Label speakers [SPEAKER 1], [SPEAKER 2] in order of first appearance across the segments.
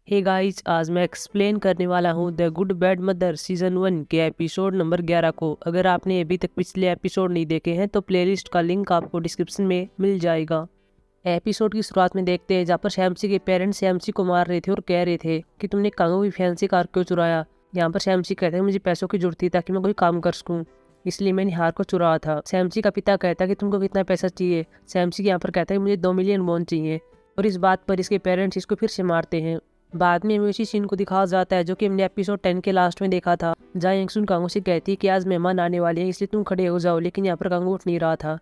[SPEAKER 1] Hey guys, आज मैं explain करने वाला हूँ the good bad mother season 1 के एपिसोड नंबर 11 को। अगर आपने अभी तक पिछले एपिसोड नहीं देखे हैं तो प्लेलिस्ट का लिंक आपको डिस्क्रिप्शन में मिल जाएगा। एपिसोड की शुरुआत में देखते हैं जहाँ पर शैमसी के पेरेंट्स शैमसी को मार रहे थे और कह रहे थे कि तुमने कांगो की फैंसी कार क्यों चुराया। यहाँ पर शैमसी कहते हैं मुझे पैसों की जरूरत थी ताकि मैं कोई काम कर सकूँ, इसलिए मैंने हार को चुराया था। शैमसी का पिता कहता है कि तुमको कितना पैसा चाहिए। शैमसी यहाँ पर कहता है मुझे 2 मिलियन वॉन चाहिए और इस बात पर इसके पेरेंट्स इसको फिर से मारते हैं। बाद में हमें उसी सीन को दिखाया जाता है जो कि हमने एपिसोड 10 के लास्ट में देखा था, जहाँ यंगसुन कांगो से कहती है कि आज मेहमान आने वाले हैं इसलिए तुम खड़े हो जाओ, लेकिन यहाँ पर कांगो उठ नहीं रहा था।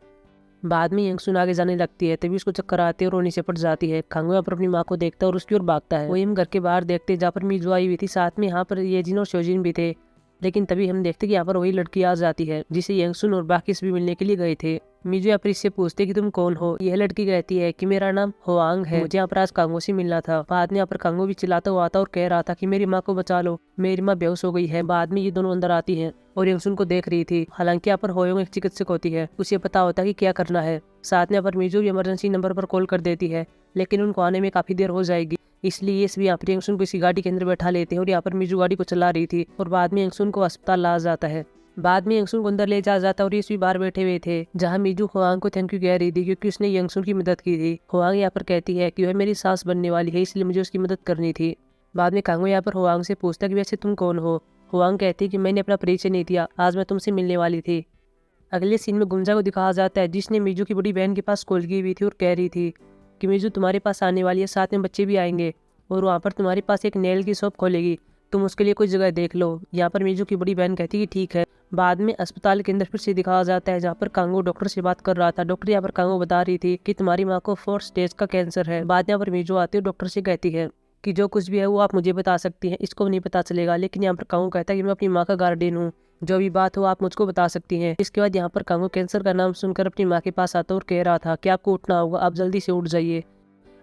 [SPEAKER 1] बाद में यंगसुन आगे जाने लगती है, तभी उसको चक्कर आते है और रोने से पड़ जाती है। कांगो यहाँ पर अपनी माँ को देखता है और उसकी ओर भागता है। वही हम घर के बाहर देखते हैं जहाँ पर मीजू आई हुई थी, साथ में यहाँ पर येजिन और शोजिन भी थे। लेकिन तभी हम देखते कि यहाँ पर वही लड़की आ जाती है जिसे यंगसुन और बाकी सभी मिलने के लिए गए थे। मीजू यहाँ पर इससे पूछते कि तुम कौन हो। यह लड़की कहती है कि मेरा नाम होआंग है, मुझे यहाँ पर आज कांगो से मिलना था। बाद में यहाँ पर कांगो भी चिल्लाता हुआ आता और कह रहा था कि मेरी माँ को बचा लो, मेरी माँ बेहोश हो गई है। बाद में ये दोनों अंदर आती हैं और यंगसुन को देख रही थी। हालांकि यहाँ पर होयोंग एक चिकित्सक होती है, उसे पता होता है कि क्या करना है। साथ में यहाँ पर मीजू भी इमरजेंसी नंबर पर कॉल कर देती है, लेकिन उनको आने में काफी देर हो जाएगी, इसलिए ये सभी यहाँ पर यंगसुन को इसी गाड़ी के अंदर बैठा लेते हैं और यहाँ पर मीजू गाड़ी को चला रही थी और बाद में यंगसुन को अस्पताल ला जाता है। बाद में यंगसुन को अंदर ले जाया जाता है और ये सभी बाहर बैठे हुए थे, जहाँ मीजू होआंग को थैंक यू कह रही थी क्योंकि उसने यंगसुन की मदद की थी। होआंग यहाँ पर कहती है कि वह मेरी सास बनने वाली है इसलिए मुझे उसकी मदद करनी थी। बाद में कांगो यहाँ पर होआंग से पूछता कि वैसे तुम कौन हो। होआंग कहती है कि मैंने अपना परिचय नहीं दिया, आज मैं तुमसे मिलने वाली थी। अगले सीन में गुंजा को दिखाया जाता है जिसने मीजू की बड़ी बहन के पास कॉल की हुई थी और कह रही थी कि मीजू तुम्हारे पास आने वाली है, साथ में बच्चे भी आएंगे और वहाँ पर तुम्हारे पास एक नेल की शॉप खोलेगी, तुम उसके लिए कोई जगह देख लो। यहाँ पर मीजू की बड़ी बहन कहती है कि ठीक है। बाद में अस्पताल के अंदर फिर से दिखाया जाता है जहाँ पर कांगो डॉक्टर से बात कर रहा था। डॉक्टर यहाँ पर कांगो बता रही थी कि तुम्हारी माँ को 4th स्टेज का कैंसर है। बाद में यहाँ पर मीजू आती है और डॉक्टर से कहती है कि जो कुछ भी है वो आप मुझे बता सकती हैं, इसको नहीं पता चलेगा। लेकिन यहाँ पर कांगो कहता है कि मैं अपनी माँ का गार्डियन हूँ, जो भी बात हो आप मुझको बता सकती हैं। इसके बाद यहाँ पर कांगो कैंसर का नाम सुनकर अपनी माँ के पास आता और कह रहा था कि आपको उठना होगा, आप जल्दी से उठ जाइए,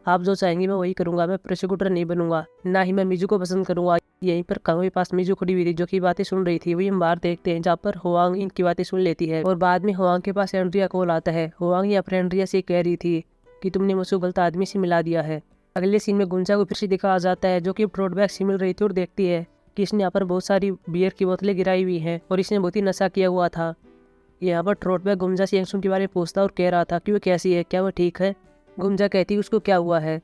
[SPEAKER 1] आप जो चाहेंगे मैं वही करूंगा, मैं प्रोसिक्यूटर नहीं बनूंगा, ना ही मैं मीजू को पसंद करूंगा। यहीं पर कांगो के पास मीजू खड़ी हुई थी जो कि बातें सुन रही थी। वही हम बाहर देखते हैं जहाँ पर होआंग इनकी बातें सुन लेती है और बाद में होआंग के पास एंड्रिया कॉल आता है। होआंग यहाँ पर एंड्रिया से कह रही थी कि तुमने मुझको गलत आदमी से मिला दिया है। अगले सीन में गुंजा को फिर से दिखाया जाता है जो कि ट्रोटबैग से मिल रही थी और देखती है कि इसने यहाँ पर बहुत सारी बियर की बोतलें गिराई हुई हैं और इसने बहुत ही नशा किया हुआ था। यहाँ पर ट्रोटबैग गुंजा से यंगसुन के बारे में पूछता और कह रहा था कि वो कैसी है, क्या वो ठीक है। गुंजा कहती है उसको क्या हुआ है।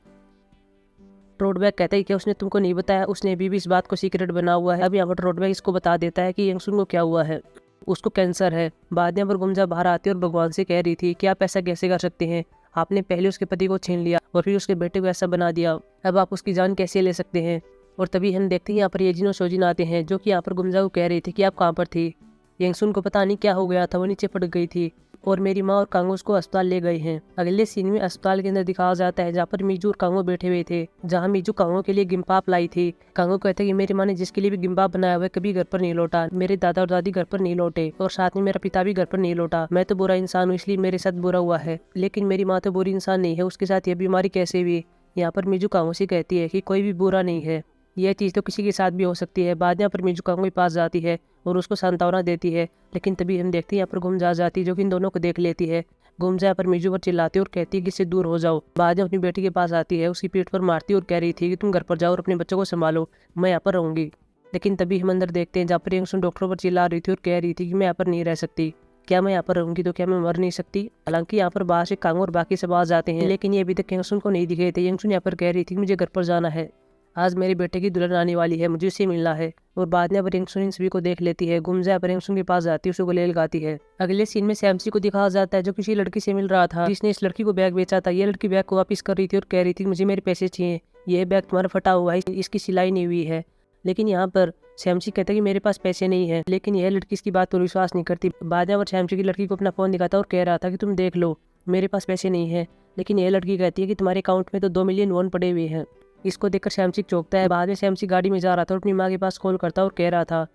[SPEAKER 1] ट्रोटबैग कहता है कि उसने तुमको नहीं बताया, उसने अभी भी इस बात को सीक्रेट बना हुआ है। अब यहाँ पर ट्रोटबैग इसको बता देता है कि यंगसुन को क्या हुआ है, उसको कैंसर है। बाद में पर गुंजा बाहर आती है और भगवान से कह रही थी कि आप ऐसा कैसे कर सकते हैं, आपने पहले उसके पति को छीन लिया और फिर उसके बेटे को ऐसा बना दिया, अब आप उसकी जान कैसे ले सकते हैं। और तभी हम देखते हैं यहाँ पर येजिन और शोजिन आते हैं जो कि यहाँ पर गुंजा को कह रही थी कि आप कहाँ पर थी। यंगसुन को पता नहीं क्या हो गया था, वो नीचे पड़ गई थी और मेरी माँ और कांगो उसको अस्पताल ले गए हैं। अगले सीन में अस्पताल के अंदर दिखाया जाता है जहाँ पर मीजू और कांगो बैठे हुए थे, जहाँ मीजू कांगो के लिए गिम्पाप लाई थी। कांगो कहते हैं कि मेरी माँ ने जिसके लिए भी गिम्पाप बनाया हुआ कभी घर पर नहीं लौटा, मेरे दादा और दादी घर पर नहीं लौटे और साथ में मेरा पिता भी घर पर नहीं लौटा। मैं तो बुरा इंसान हूँ इसलिए मेरे साथ बुरा हुआ है, लेकिन मेरी माँ तो बुरी इंसान नहीं है, उसके साथ ये बीमारी कैसे हुई। यहाँ पर मीजू कांगो से कहती है कि कोई भी बुरा नहीं है, यह चीज़ तो किसी के साथ भी हो सकती है। बाद में यहाँ पर मीजू कांगो के पास जाती है और उसको सांत्वना देती है, लेकिन तभी हम देखते हैं यहाँ पर गुंजा आ जाती है जो कि इन दोनों को देख लेती है। गुंजा यहाँ पर मीजू पर चिल्लाती है और कहती है कि इससे दूर हो जाओ। बाद में अपनी बेटी के पास आती है, उसकी पीठ पर मारती है और कह रही थी कि तुम घर पर जाओ और अपने बच्चों को संभालो, मैं यहाँ पर रहूंगी। लेकिन तभी हम अंदर देखते हैं जहाँ पर यंगसुन डॉक्टर पर चिल्ला रही थी और कह रही थी कि मैं यहाँ पर नहीं रह सकती, क्या मैं यहाँ पर रहूंगी तो क्या मैं मर नहीं सकती। हालांकि यहाँ पर बाहर से कांगो और बाकी सब आ जाते हैं, लेकिन ये अभी तक यंगसुन को नहीं दिखे थे। यंगसुन यहाँ पर कह रही थी मुझे घर पर जाना है, आज मेरे बेटे की दुल्हन आने वाली है, मुझे उससे मिलना है। और बाद में अब यंगसुन इन सभी को देख लेती है। गुंजा पर यंगसुन के पास जाती है, उसे गले लगाती है। अगले सीन में शैमसी को दिखाया जाता है जो किसी लड़की से मिल रहा था जिसने इस लड़की को बैग बेचा था। ये लड़की बैग को वापस कर रही थी और कह रही थी मुझे मेरे पैसे चाहिए, ये बैग तुम्हारा फटा हुआ है, इसकी सिलाई नहीं हुई है। लेकिन यहाँ पर शैमसी कहता है कि मेरे पास पैसे नहीं है, लेकिन यह लड़की इसकी बात पर विश्वास नहीं करती। बाद में शैमसी की लड़की को अपना फोन दिखाता और कह रहा था कि तुम देख लो मेरे पास पैसे नहीं है, लेकिन यह लड़की कहती है कि तुम्हारे अकाउंट में तो 2 मिलियन वॉन पड़े हुए हैं। इसको देखकर शैमसी चौंकता है। बाद में शैमसी गाड़ी में जा रहा था और अपनी माँ के पास कॉल करता और कह रहा था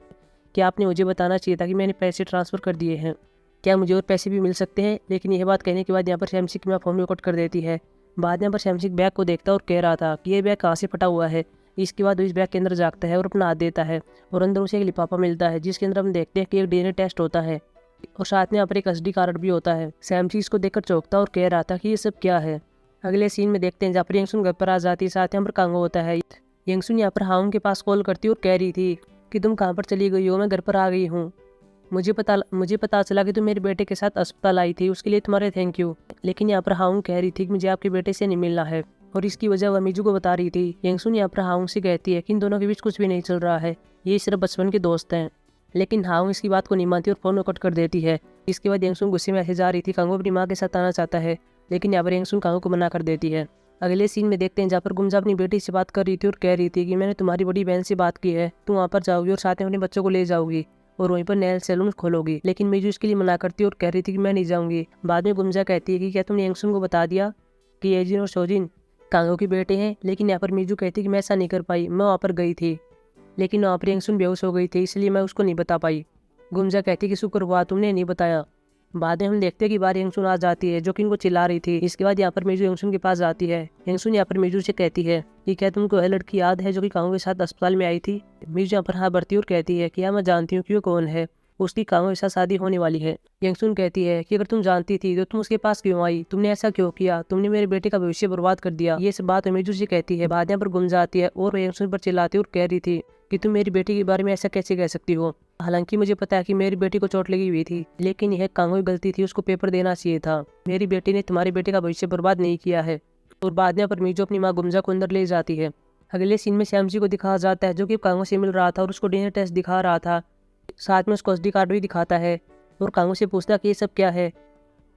[SPEAKER 1] कि आपने मुझे बताना चाहिए था कि मैंने पैसे ट्रांसफ़र कर दिए हैं, क्या मुझे और पैसे भी मिल सकते हैं। लेकिन यह बात कहने के बाद यहाँ पर शैमसी की माँ फोन में कट कर देती है। बाद में यहाँ पर शैमसी बैग को देखता और कह रहा था कि ये बैग कहाँ से फटा हुआ है। इसके बाद इस बैग के अंदर जागता है और अपना हाथ देता है और अंदर उसे एक लिफाफा मिलता है जिसके अंदर हम देखते हैं कि एक DNA टेस्ट होता है और साथ में यहाँ पर एक SD कार्ड भी होता है। शैमसी इसको देखकर चौंकता और कह रहा था कि ये सब क्या है। अगले सीन में देखते हैं जहाँ पर यंगसुन घर पर आ जाती है, साथ में यहाँ पर कांगो होता है। यंगसुन यहाँ पर हाउंग के पास कॉल करती और कह रही थी कि तुम कहाँ पर चली गई हो, मैं घर पर आ गई हूँ। मुझे पता चला कि तुम मेरे बेटे के साथ अस्पताल आई थी, उसके लिए तुम्हारे थैंक यू। लेकिन यहाँ पर हाउंग कह रही थी कि मुझे आपके बेटे से नहीं मिलना है और इसकी वजह वह मीजू को बता रही थी। यंगसुन यहाँ पर हाउंग से कहती है कि इन दोनों के बीच कुछ भी नहीं चल रहा है, ये सिर्फ बचपन के दोस्त हैं। लेकिन हाउंग इसकी बात को नहीं मानती और फोन कट कर देती है। इसके बाद यंगसुन गुस्से में ऐसे जा रही थी। कांगो अपनी माँ के साथ आना चाहता है, लेकिन यहाँ पर यंगसुन कांगो को मना कर देती है। अगले सीन में देखते हैं जहाँ पर गुमजा अपनी बेटी से बात कर रही थी और कह रही थी कि मैंने तुम्हारी बड़ी बहन से बात की है, तुम वहाँ पर जाओगी और साथ में अपने बच्चों को ले जाओगी और वहीं पर नेल सैलून खोलोगी। लेकिन मीजू इसके लिए मना करती और कह रही थी कि मैं नहीं जाऊंगी। बाद में गुमजा कहती है कि क्या तुमने यंगसुन को बता दिया कि एजिन और शोजिन कांगो के बेटे हैं। लेकिन यहाँ पर मीजू कहती कि मैं ऐसा नहीं कर पाई, मैं वहाँ पर गई थी लेकिन वहाँ पर यंगसुन बेहोश हो गई थी, इसलिए मैं उसको नहीं बता पाई। गुमजा कहती कि शुक्र हुआ तुमने नहीं बताया। बाद में हम देखते हैं कि बार यंगसुन आ जाती है जो कि इनको चिल्ला रही थी। इसके बाद यहाँ पर मीजू यंगसुन के पास जाती है। यंगसुन यहाँ पर मीजू से कहती है कि क्या तुमको वह लड़की याद है जो कि कांगो के साथ अस्पताल में आई थी। मीजू यहाँ पर हाँ भरती और कहती है कि हाँ मैं जानती हूँ कि वो कौन है, उसकी कांगो के साथ शादी होने वाली है। यंगसुन कहती है कि अगर तुम जानती थी तो तुम उसके पास क्यों आई, तुमने ऐसा क्यों किया, तुमने मेरे बेटे का भविष्य बर्बाद कर दिया। ये सब बात मीजू से कहती है। बाद यहाँ पर गुमजा आती है और यंगसुन पर चिल्लाती और कह रही थी कि तुम मेरी बेटी के बारे में ऐसा कैसे कह सकती हो। हालांकि मुझे पता है कि मेरी बेटी को चोट लगी हुई थी, लेकिन यह कांगो की गलती थी, उसको पेपर देना चाहिए था। मेरी बेटी ने तुम्हारे बेटे का भविष्य बर्बाद नहीं किया है। और बाद में पर मीजू अपनी माँ गुमजा को अंदर ले जाती है। अगले सीन में श्यामजी को दिखाया जाता है जो कि कांगो से मिल रहा था और उसको डीएनए टेस्ट दिखा रहा था, साथ में उसको एसडी कार्ड भी दिखाता है और कांगो से पूछता कि ये सब क्या है।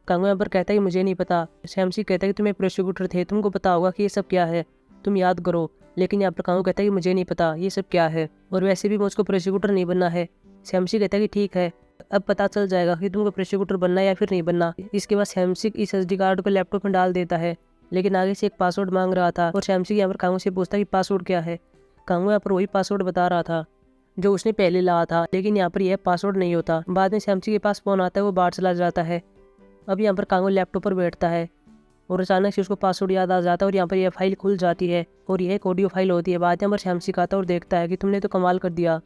[SPEAKER 1] कांगो यहाँ पर कहता है कि मुझे नहीं पता। श्यामजी कहता है कि तुम एक प्रोसिक्यूटर थे, तुमको पता होगा कि ये सब क्या है, तुम याद करो। लेकिन यहाँ पर कांगो कहता है कि मुझे नहीं पता ये सब क्या है और वैसे भी मुझको प्रोसिक्यूटर नहीं बनना है। श्यामजी कहता है कि ठीक है, अब पता चल जाएगा कि तुमको प्रोसिक्यूटर बनना है या फिर नहीं बनना। इसके बाद श्यामजी इस एसडी कार्ड को लैपटॉप में डाल देता है, लेकिन आगे से एक पासवर्ड मांग रहा था और श्यामजी यहाँ पर कांगो से पूछता कि पासवर्ड क्या है। कांगो यहाँ पर वही पासवर्ड बता रहा था जो उसने पहले लाया था, लेकिन यहाँ पर यह पासवर्ड नहीं होता। बाद में श्यामजी के पास फोन आता है, वो बाहर चला जाता है। अब यहाँ पर कांगो लैपटॉप पर बैठता है और अचानक से उसको पासवर्ड याद आ जाता है और यहाँ पर यह फाइल खुल जाती है और यह एक ऑडियो फाइल होती है। बाद में श्यामजी आता है और देखता है कि तुमने तो कमाल कर दिया।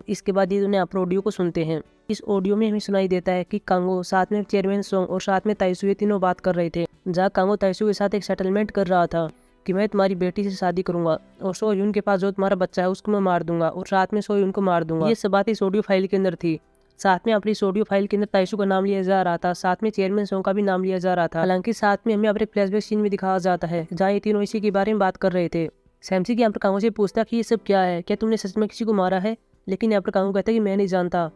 [SPEAKER 1] इसके बाद ये दोनों यहाँ ऑडियो को सुनते हैं। इस ऑडियो में हमें सुनाई देता है कि कांगो साथ में चेयरमैन सोंग और साथ में ताइसू ये तीनों बात कर रहे थे, जहाँ कांगो ताइसू के साथ एक सेटलमेंट कर रहा था कि मैं तुम्हारी बेटी से शादी करूंगा और सोयून के पास जो तुम्हारा बच्चा है उसको मैं मार दूंगा और साथ में सोयून को मार दूंगा। ये सब बातें इस ऑडियो फाइल के अंदर थी। साथ में अपनी ऑडियो फाइल के अंदर ताइसू का नाम लिया जा रहा था, साथ में चेयरमैन सोंग का भी नाम लिया जा रहा था। हालांकि साथ में हमें अपने फ्लैशबैक सीन में दिखाया जाता है जहाँ ये तीनों इसी के बारे में बात कर रहे थे। श्यामजी यहाँ पर कांगो से पूछता कि ये सब क्या है, क्या तुमने सच में किसी को मारा है। लेकिन यहाँ पर कांगो कहता है कि मैं नहीं जानता।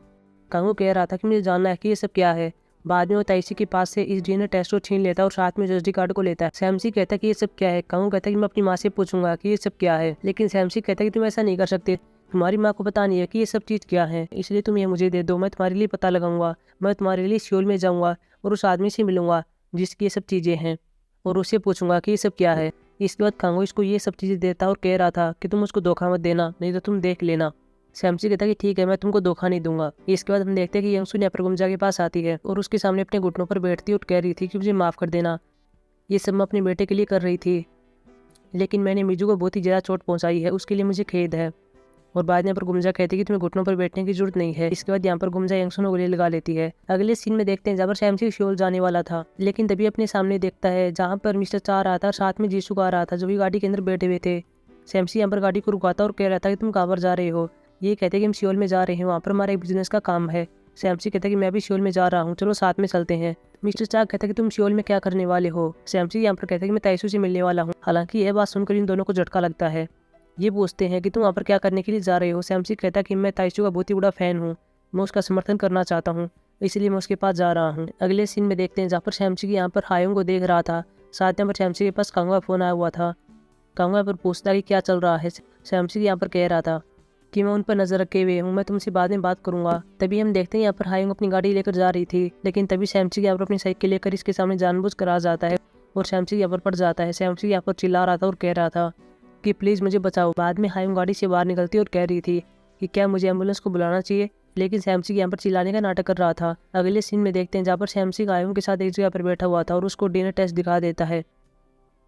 [SPEAKER 1] कांगो कह रहा था कि मुझे जानना है कि ये सब क्या है। बाद में वो ताइसी के पास से इस डीएनए टेस्ट को छीन लेता है और साथ में एसडी कार्ड को लेता है। श्यामजी कहता है कि ये सब क्या है। कांगो कहता है कि मैं अपनी माँ से पूछूंगा कि ये सब क्या है, लेकिन श्यामजी कहता है कि तुम ऐसा नहीं कर सकते, तुम्हारी माँ को पता नहीं है कि ये सब चीज़ क्या है, इसलिए तुम ये मुझे दे दो, मैं तुम्हारे लिए पता लगाऊंगा, मैं तुम्हारे लिए सियोल में जाऊंगा और उस आदमी से मिलूंगा जिसकी ये सब चीज़ें हैं और उससे पूछूंगा कि ये सब क्या है। इसके बाद कांगो इसको ये सब चीज़ें देता और कह रहा था कि तुम उसको धोखा मत देना, नहीं तो तुम देख लेना। श्यामजी कहता है कि ठीक है, मैं तुमको धोखा नहीं दूंगा। इसके बाद हम देखते हैं कि यंगसुन यहाँ पर गुमजा के पास आती है और उसके सामने अपने घुटनों पर बैठती और कह रही थी कि मुझे माफ़ कर देना, ये सब मैं अपने बेटे के लिए कर रही थी, लेकिन मैंने मीजू को बहुत ही ज़्यादा चोट पहुँचाई है, उसके लिए मुझे खेद है। और बाद में यहाँ पर गुमजा कहती है कि तुम्हें घुटनों पर बैठने की जरूरत नहीं है। इसके बाद यहाँ पर गुमजा यंगसुन को गले लगा लेती है। अगले सीन में देखते हैं जहाँ पर श्यामजी शियोल जाने वाला था, लेकिन तभी अपने सामने देखता है जहाँ पर मिस्टर चा रहा था, साथ में जीसू आ रहा था जो भी गाड़ी के अंदर बैठे हुए थे। श्यामजी यहाँ पर गाड़ी को रुकाता और कह रहा था कि तुम कहाँ पर जा रहे हो। ये कहते कि हम सियोल में जा रहे हैं, वहाँ पर हमारा एक बिजनेस का काम है। श्यामजी कहता है कि मैं भी सियोल में जा रहा हूँ, चलो साथ में चलते हैं। मिस्टर चा कहता है कि तुम सियोल में क्या करने वाले हो। श्यामजी यहाँ पर कहता है कि मैं ताइसू से मिलने वाला हूँ। हालांकि यह बात सुनकर इन दोनों को झटका लगता है। ये पूछते हैं कि तुम वहाँ पर क्या करने के लिए जा रहे हो। श्यामजी कहता है कि मैं ताइसू का बहुत ही बड़ा फैन हूँ, मैं उसका समर्थन करना चाहता हूँ, इसलिए मैं उसके पास जा रहा हूँ। अगले सीन में देखते हैं जहाँ पर श्यामजी यहाँ पर हायोंग को देख रहा था, साथ में श्यामजी के पास कांगो का फोन आया हुआ था। कांगो यहाँ पर पूछता कि क्या चल रहा है। श्यामजी यहाँ पर कह रहा था कि मैं उन पर नजर रखे हुए हूँ, मैं तुमसे बाद में बात करूंगा। तभी हम देखते हैं यहाँ पर हायोंग अपनी गाड़ी लेकर जा रही थी, लेकिन तभी श्यामजी यहाँ पर अपनी साइकिल लेकर इसके सामने जानबूझकर आ जाता है और श्यामजी यहाँ पर पड़ जाता है। श्यामजी यहाँ पर चिल्ला रहा था और कह रहा था कि प्लीज़ मुझे बचाओ। बाद में हायोंग गाड़ी से बाहर निकलती और कह रही थी कि क्या मुझे एम्बुलेंस को बुलाना चाहिए, लेकिन श्यामजी यहाँ पर चिल्लाने का नाटक कर रहा था। अगले सीन में देखते हैं जहाँ पर श्यामजी हायोंग के साथ एक जगह पर बैठा हुआ था और उसको डीएनए टेस्ट दिखा देता है।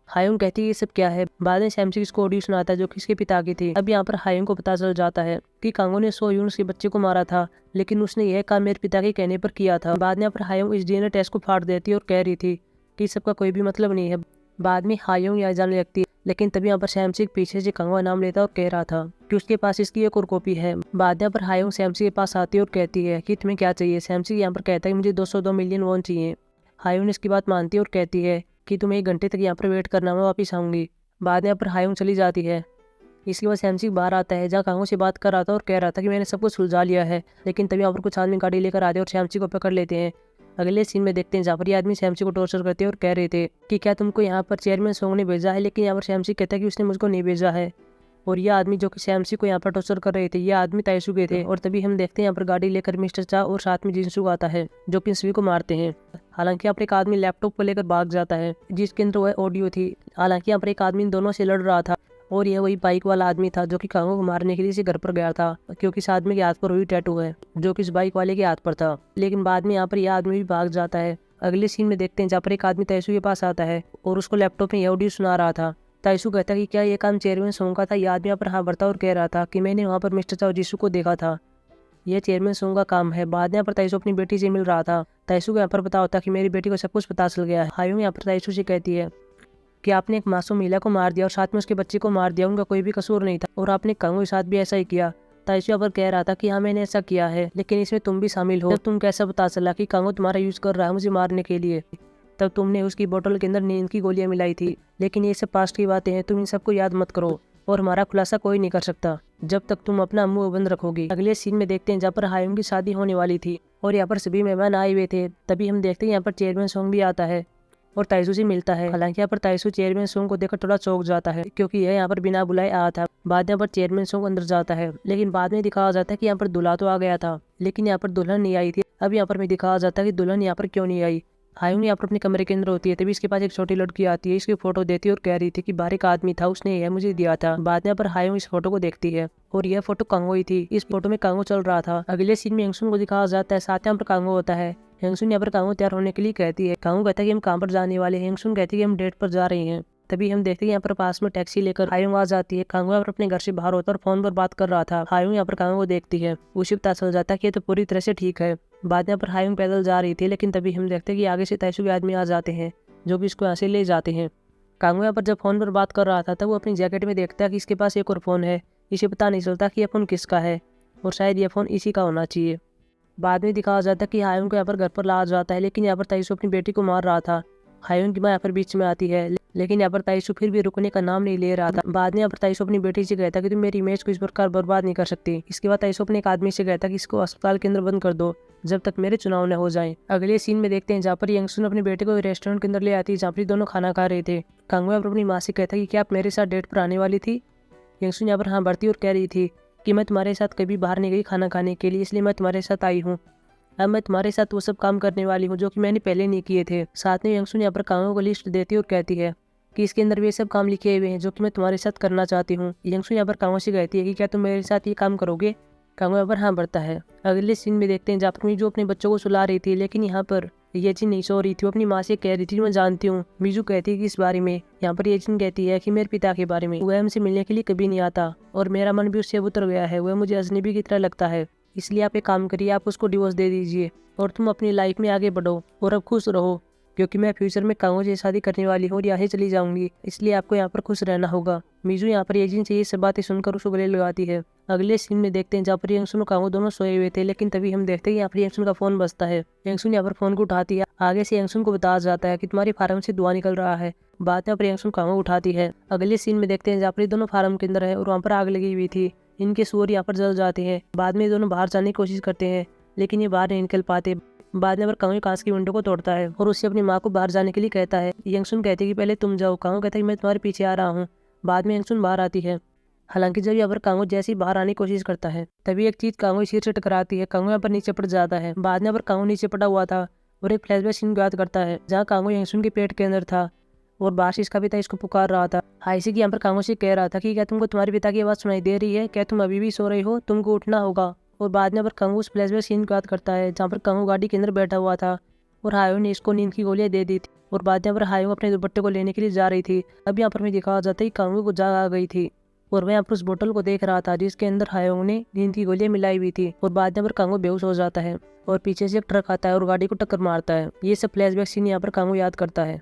[SPEAKER 1] हायोंग कहती है ये सब क्या है। बाद में श्यामजी इसको ऑडियो सुनाता है जो कि इसके पिता की थी। अब यहाँ पर हायोंग को पता चल जाता है कि कांगो ने सोयून के बच्चे को मारा था, लेकिन उसने यह काम मेरे पिता के कहने पर किया था। बाद में यहाँ पर हायोंग इस डीएनए टेस्ट को फाड़ देती है और कह रही थी कि सबका कोई भी मतलब नहीं है। बाद में हायोंग यहाँ जाने लगती है लेकिन तभी यहाँ पर सैमसी पीछे से कांगो का नाम लेता और कह रहा था कि उसके पास इसकी एक और कॉपी है। बाद में यहाँ पर हायोंग सैमसी के पास आती है और कहती है कि तुम्हें क्या चाहिए। सैमसी यहाँ पर कहता है कि मुझे 202 मिलियन वॉन चाहिए। हायोंग इसकी बात मानती है और कहती है कि तुम्हें 1 घंटे तक यहाँ पर वेट करना, मैं वापस आऊँगी। बाद में यहाँ पर हायोंग चली जाती है। इसके बाद सैमसी बाहर आता है, जहाँ कांगो से बात कर रहा था और कह रहा था कि मैंने सब कुछ सुलझा लिया है। लेकिन तभी यहाँ पर कुछ आदमी गाड़ी लेकर आते हैं और सैमसी को पकड़ लेते हैं। अगले सीन में देखते हैं जहाँ पर ये आदमी सैमसी को टॉर्चर करते हैं और कह रहे थे कि क्या तुमको यहाँ पर चेयरमैन सोंग ने भेजा है। लेकिन यहाँ पर सैमसी कहता है कि उसने मुझको नहीं भेजा है। और ये आदमी जो कि सैमसी को यहाँ पर टॉर्चर कर रहे थे, ये आदमी ताइसुके थे। और तभी हम देखते हैं यहाँ पर गाड़ी लेकर मिस्टर चा और साथ में जिनसुक आता है, जो कि इन सभी को मारते हैं। हालांकि यहाँ पर एक आदमी लैपटॉप को लेकर भाग जाता है, जिसके अंदर वह ऑडियो थी। हालांकि यहाँ पर एक आदमी इन दोनों से लड़ रहा था और यह वही बाइक वाला आदमी था जो कि कांगो को मारने के लिए इसी घर पर गया था, क्योंकि इस आदमी के हाथ पर वही टैटू है जो कि इस बाइक वाले के हाथ पर था। लेकिन बाद में यहाँ पर यह आदमी भी भाग जाता है। अगले सीन में देखते हैं जहाँ पर एक आदमी ताइसु के पास आता है और उसको लैपटॉप में यह ऑडियो सुना रहा था। ताइसु कहता है कि क्या ये काम चेयरमैन सोंग का था। यह आदमी यहाँ पर हाँ भरता और कह रहा था कि मैंने वहाँ पर मिस्टर चाओ जिसु को देखा था, यह चेयरमैन सोंग का काम है। बाद में यहाँ पर ताइसु अपनी बेटी से मिल रहा था। ताइसु को यहाँ पर पता होता कि मेरी बेटी को सब कुछ पता चल गया है। हायोंग यहाँ पर ताइसु से कहती है कि आपने एक मासूम महिला को मार दिया और साथ में उसके बच्चे को मार दिया, उनका कोई भी कसूर नहीं था और आपने कांगो के साथ भी ऐसा ही किया। ताइसु यहाँ पर कह रहा था कि हाँ मैंने ऐसा किया है, लेकिन इसमें तुम भी शामिल हो। जब तुम कैसा पता चला कि कांगो तुम्हारा यूज कर रहा है मुझे मारने के लिए, तब तुमने उसकी बोतल के अंदर नींद की गोलियां मिलाई थी। लेकिन ये सब पास्ट की बातें हैं, तुम इन सबको याद मत करो और हमारा खुलासा कोई नहीं कर सकता जब तक तुम अपना मुंह बंद रखोगी। अगले सीन में देखते हैं जहाँ पर हायोंग की शादी होने वाली थी और यहाँ पर सभी मेहमान आए हुए थे। तभी हम देखते हैं यहाँ पर चेयरमैन सोंग भी आता है और ताइसु से मिलता है। हालांकि यहाँ पर ताइसु चेयरमैन सोंग को देखकर थोड़ा चौंक जाता है, क्योंकि यह यहाँ पर बिना बुलाए आया था। बाद में यहाँ पर चेयरमैन सोंग अंदर जाता है, लेकिन बाद में दिखाया जाता है कि यहाँ पर दूल्हा तो आ गया था, लेकिन यहाँ पर दुल्हन नहीं आई थी। अब यहाँ पर मैं दिखाया जाता है कि दुल्हन यहाँ पर क्यों नहीं आई। हायोंग यहाँ पर अपने कमरे के अंदर होती है, तभी इसके पास एक छोटी लड़की आती है, इसकी फोटो देती है और कह रही थी कि बाहर एक आदमी था, उसने यह मुझे दिया था। बाद में यहाँ पर हायोंग इस फोटो को देखती है और यह फोटो कांगो ही थी। इस फोटो में कांगो चल रहा था। अगले सीन में यंगसुन को दिखाया जाता है, साथ यहाँ पर कांगो होता है। यंगसुन यहाँ पर कांगो तैयार होने के लिए कहती है। कांगो कहता है कि हम कहाँ पर जाने वाले हैं। यंगसुन कहती है कि हम डेट पर जा रहे हैं। तभी हम देखते हैं यहाँ पर पास में टैक्सी लेकर हायोंग आ जाती है। कांगो यहाँ पर अपने घर से बाहर होता है और फोन पर बात कर रहा था। हायोंग यहाँ पर कांगो को देखती है, उसे पता चल जाता है कि ये तो पूरी तरह से ठीक है। बाद में यहाँ पर हायोंग पैदल जा रही थी, लेकिन तभी हम देखते हैं कि आगे से ताइसु के आदमी आ जाते हैं जो कि इसको यहाँ से ले जाते हैं। कांगो यहाँ पर जब फोन पर बात कर रहा था तब वो अपनी जैकेट में देखता है कि इसके पास एक और फोन है। इसे पता नहीं चलता कि यह फोन किसका है और शायद यह फोन इसी का होना चाहिए। बाद में दिखाया जाता है कि हायोंग को यहाँ पर घर पर लाया जाता है, लेकिन यहाँ पर ताइसु अपनी बेटी को मार रहा था। हायोंग की माँ यहाँ पर बीच में आती है, लेकिन यहाँ पर ताइसु फिर भी रुकने का नाम नहीं ले रहा था। बाद में यहाँ पर ताइसु अपनी बेटी से कहता कि तुम मेरी इमेज को इस प्रकार बर्बाद नहीं कर सकती। इसके बाद ताइसु अपने एक आदमी से कहता कि इसको अस्पताल के अंदर बंद कर दो जब तक मेरे चुनाव न हो जाए। अगले सीन में देखते हैं जहाँ पर यंगसुन अपने बेटे को रेस्टोरेंट के अंदर ले आती है, जहाँ पर दोनों खाना खा रहे थे। कांगो यहाँ पर अपनी माँ से कहता कि क्या आप मेरे साथ डेट पर आने वाली थी। यंगसुन यहाँ पर हाँ भरती और कह रही थी कि मैं तुम्हारे साथ कभी बाहर नहीं गई खाना खाने के लिए, इसलिए मैं तुम्हारे साथ आई हूँ। अब मैं तुम्हारे साथ वो सब काम करने वाली हूँ जो कि मैंने पहले नहीं किए थे। साथ में यंगसुन यहाँ पर कांगो को लिस्ट देती है और कहती है कि इसके अंदर वे सब काम लिखे हुए हैं जो कि मैं तुम्हारे साथ करना चाहती हूँ। यंगसुन यहाँ पर कांगो से कहती है कि क्या तुम मेरे साथ ये काम करोगे। कांगो यहाँ पर हाँ भरता है। अगले सीन में देखते हैं जहाँ पर मीजू अपने बच्चों को सुला रही थी, लेकिन यहाँ पर येजिन नहीं सो रही थी। वो अपनी माँ से कह रही थी मैं जानती हूँ। मीजू कहती है कि इस बारे में। यहाँ पर येजिन कहती है कि मेरे पिता के बारे में। वह हमसे मिलने के लिए कभी नहीं आता और मेरा मन भी उससे उतर गया है। वह मुझे अजनबी की तरह लगता है, इसलिए आप एक काम करिए, आप उसको डिवोर्स दे दीजिए और तुम अपनी लाइफ में आगे बढ़ो और अब खुश रहो, क्योंकि मैं फ्यूचर में कांगो से शादी करने वाली हूँ और यहाँ चली जाऊंगी, इसलिए आपको यहाँ पर खुश रहना होगा। मीजू यहाँ पर येजिन से ये सब बातें सुनकर उसको गले लगाती है। अगले सीन में देखते हैं जहाँ पर यंगसुन और कांगो दोनों सोए हुए थे, लेकिन तभी हम देखते हैं यहाँ पर यंगसुन का फोन बजता है। यंगसुन यहाँ पर फोन को उठाती है। आगे से यंगसुन को बताया जाता है कि तुम्हारे फार्म से धुआं निकल रहा है। बाद में यंगसुन कांगो उठाती है। अगले सीन में देखते हैं जहाँ पर दोनों फार्म के अंदर है और वहाँ पर आग लगी हुई थी। इनके सूअर यहाँ पर जल जाते हैं। बाद में दोनों बाहर जाने की कोशिश करते हैं, लेकिन ये बाहर नहीं निकल पाते। बाद में कांगो कांच की विंडो को तोड़ता है और उससे अपनी माँ को बाहर जाने के लिए कहता है। यंगसुन कहती है कि पहले तुम जाओ। कांगो कहता है कि मैं तुम्हारे पीछे आ रहा हूँ। बाद में यंगसुन बाहर आती है। हालांकि जब यहाँ पर कांगो जैसे ही बाहर आने की कोशिश करता है, तभी एक चीज कांगो सिर से टकराती है। कांगो यहाँ पर नीचे पड़ जाता है। बाद में यहाँ पर कांगो नीचे पड़ा हुआ था और एक फ्लैशबैक सीन याद करता है, जहाँ कांगो यंगसुन के पेट के अंदर था और बाहर से इसका पिता इसको पुकार रहा था। हाइसी की यहाँ पर कांगो से कह रहा था कि क्या तुमको तुम्हारे पिता की आवाज़ सुनाई दे रही है, क्या तुम अभी भी सो रहे हो, तुमको उठना होगा। और बाद में यहाँ पर कांगो उस फ्लैशबैक सीन को याद करता है, जहाँ पर कांगो गाड़ी के अंदर बैठा हुआ था और हायोंग ने इसको नींद की गोलियां दे दी थी। और बाद में यहाँ पर हायोंग अपने दुपट्टे को लेने के लिए जा रही थी। अब यहाँ पर मैं दिखाया जाता है कि कांगो को जाग आ गई थी और मैं यहाँ पर उस बोतल को देख रहा था जिसके अंदर हायोंग ने नींद की गोलियां मिलाई हुई थी। और बाद में यहाँ पर कांगो बेहोश हो जाता है और पीछे से एक ट्रक आता है और गाड़ी को टक्कर मारता है। ये सब फ्लैशबैक सीन यहाँ पर कांगो याद करता है।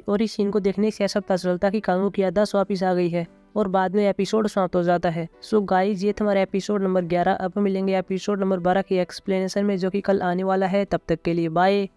[SPEAKER 1] और इस सीन को देखने से ऐसा पता चलता कि कांगो की याददाश्त वापस आ गई है और बाद में एपिसोड समाप्त हो जाता है। सो गाइस, ये था हमारा एपिसोड नंबर 11। अब मिलेंगे एपिसोड नंबर 12 की एक्सप्लेनेशन में, जो कि कल आने वाला है। तब तक के लिए बाय।